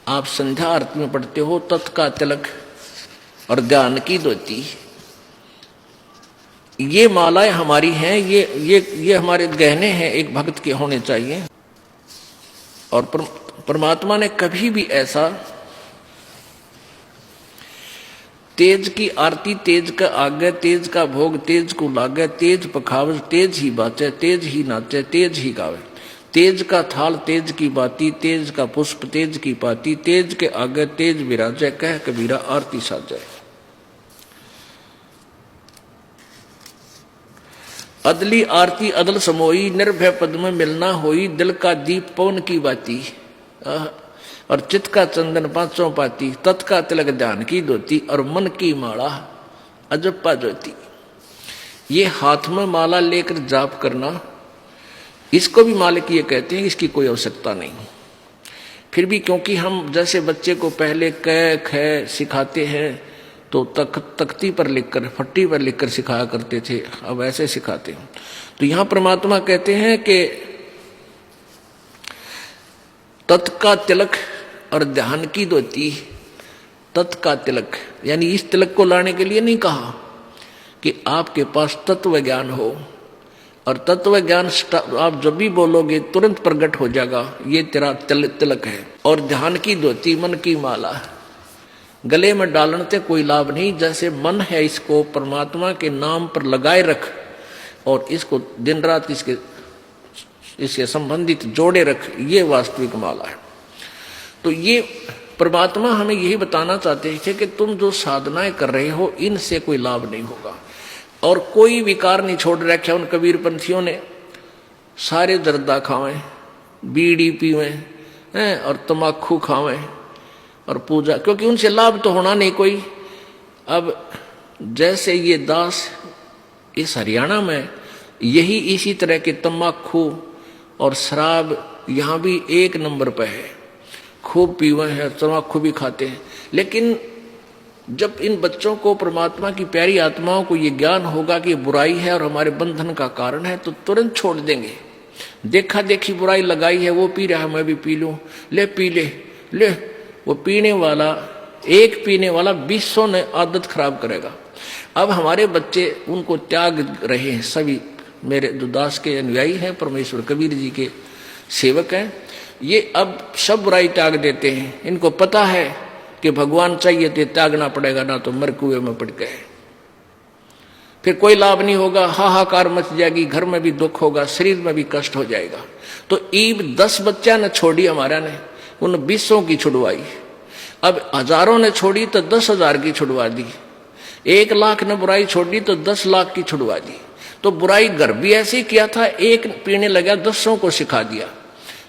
आप संध्या आरती में पढ़ते हो तत् का तिलक और ध्यान की धोती, ये मालाएं हमारी हैं, ये हमारे गहने हैं, एक भक्त के होने चाहिए। और परमात्मा ने कभी भी ऐसा तेज की आरती तेज का आगे, तेज का भोग तेज को लागे, तेज पखावज तेज ही बाचे, तेज ही नाचे तेज ही गावे, तेज का थाल तेज की बाती, तेज का पुष्प तेज की पाती, तेज के आगे तेज विराजे, कह कबीरा आरती साजे। अदली आरती अदल समोई, निर्भय पद में मिलना होई, दिल का दीप पवन की बाती, और चित्त का चंदन पांचों पाती, तत् का तिलक ध्यान की धोती, और मन की माला अजप्पा ज्योति। ये हाथ में माला लेकर जाप करना, इसको भी मालिक ये कहते हैं, इसकी कोई आवश्यकता नहीं। फिर भी क्योंकि हम जैसे बच्चे को पहले क ख सिखाते हैं तो तख्ती पर लिखकर, फट्टी पर लिखकर सिखाया करते थे, अब ऐसे सिखाते हैं। तो यहां परमात्मा कहते हैं कि तत् का तिलक और ध्यान की धोती, तत् का तिलक यानी इस तिलक को लाने के लिए नहीं कहा कि आपके पास तत्व ज्ञान हो, और तत्व ज्ञान आप जब भी बोलोगे तुरंत प्रकट हो जाएगा, ये तेरा तिलक है। और ध्यान की धोती मन की माला, गले में डालने से कोई लाभ नहीं, जैसे मन है इसको परमात्मा के नाम पर लगाए रख, और इसको दिन रात इसके संबंधित जोड़े रख, ये वास्तविक माला है। तो ये परमात्मा हमें यही बताना चाहते थे कि तुम जो साधनाएं कर रहे हो इनसे कोई लाभ नहीं होगा, और कोई विकार नहीं छोड़ रखा उन कबीर पंथियों ने। सारे जर्दा खावें, बीड़ी पीवें और तमाकू खावें और पूजा, क्योंकि उनसे लाभ तो होना नहीं कोई। अब जैसे ये दास इस हरियाणा में यही इसी तरह के तमाकू और शराब यहाँ भी एक नंबर पे है, खूब पीवे हैं, तमाकू भी खाते हैं। लेकिन जब इन बच्चों को परमात्मा की प्यारी आत्माओं को ये ज्ञान होगा कि बुराई है और हमारे बंधन का कारण है, तो तुरंत छोड़ देंगे। देखा देखी बुराई लगाई है, वो पी रहा है मैं भी पी लूं, ले पी ले। वो पीने वाला, एक पीने वाला 200 ने आदत खराब करेगा। अब हमारे बच्चे उनको त्याग रहे हैं, सभी मेरे जो दास के अनुयायी हैं, परमेश्वर कबीर जी के सेवक हैं, ये अब सब बुराई त्याग देते हैं। इनको पता है कि भगवान चाहिए तो त्यागना पड़ेगा, ना तो मर कुएं में पड़ गए, फिर कोई लाभ नहीं होगा, हाहाकार मच जाएगी, घर में भी दुख होगा, शरीर में भी कष्ट हो जाएगा। तो ईब 10 बच्चा ने छोड़ी हमारा ने, उन 200 की छुड़वाई। अब हजारों ने छोड़ी तो 10,000 की छुड़वा दी, 1 लाख ने बुराई छोड़ी तो 10 लाख की छुड़वा दी। तो बुराई घर भी ऐसे ही किया था, एक पीने लगा 10 को सिखा दिया,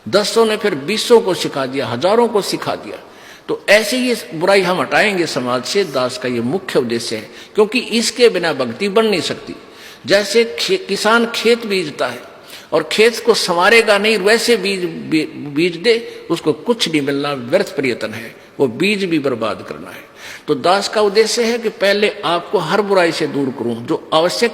10 ने फिर 20 को सिखा दिया, हजारों को सिखा दिया। तो ऐसे ही बुराई हम हटाएंगे समाज से, दास का ये मुख्य उद्देश्य है, क्योंकि इसके बिना भक्ति बन नहीं सकती। जैसे किसान खेत बीजता है और खेत को संवारेगा नहीं, वैसे बीज दे उसको कुछ नहीं मिलना, व्यर्थ प्रयत्न है, वो बीज भी बर्बाद करना है। तो दास का उद्देश्य है कि पहले आपको हर बुराई से दूर करूं, जो आवश्यक